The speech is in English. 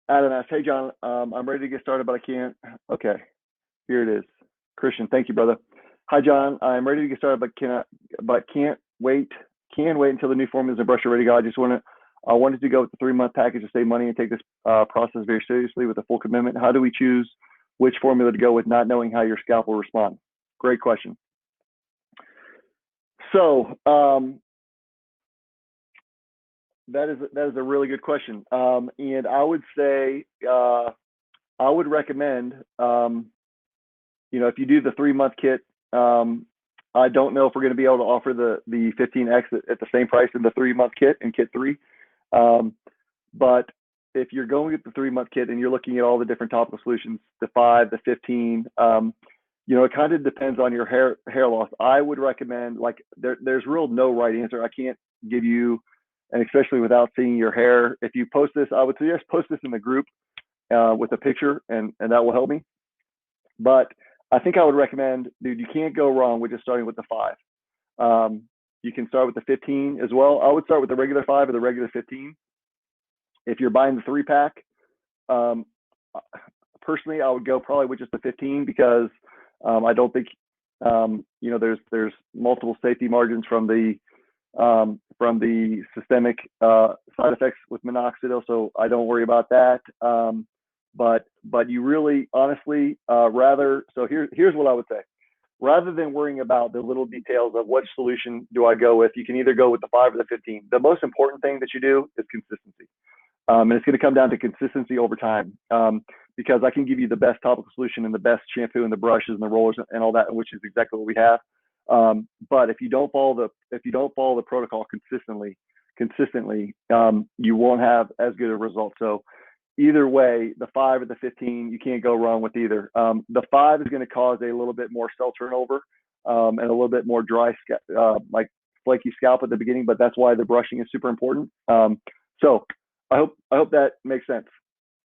Adam asks, hey, John, I'm ready to get started, but I can't. Okay, here it is. Christian, thank you, brother. Hi, John. I'm ready to get started, but can't wait. Can wait until the new formulas and brush are ready to go. I wanted to go with the 3-month package to save money and take this process very seriously with a full commitment. How do we choose which formula to go with, not knowing how your scalp will respond? Great question. So that is a really good question. And I would say I would recommend, if you do the 3-month kit, I don't know if we're going to be able to offer the 15X at the same price in the 3-month kit in kit 3. But if you're going with the 3-month kit and you're looking at all the different topical solutions, the 5, the 15, it kind of depends on your hair loss. I would recommend, like, there's real no right answer. I can't give you, and especially without seeing your hair. If you post this, I would suggest post this in the group with a picture, and that will help me. But I think I would recommend, dude, you can't go wrong with just starting with the 5. You can start with the 15 as well. I would start with the regular 5 or the regular 15. If you're buying the 3-pack, personally, I would go probably with just the 15 because I don't think, there's multiple safety margins from the systemic side effects with minoxidil, so I don't worry about that. But you really, honestly, here's what I would say. Rather than worrying about the little details of which solution do I go with, you can either go with the 5 or the 15. The most important thing that you do is consistency. And it's going to come down to consistency over time, because I can give you the best topical solution and the best shampoo and the brushes and the rollers and all that, which is exactly what we have. But if you don't follow the protocol consistently, you won't have as good a result. So either way, the 5 or the 15, you can't go wrong with either. The 5 is going to cause a little bit more cell turnover and a little bit more dry, like flaky scalp at the beginning, but that's why the brushing is super important. So I hope that makes sense.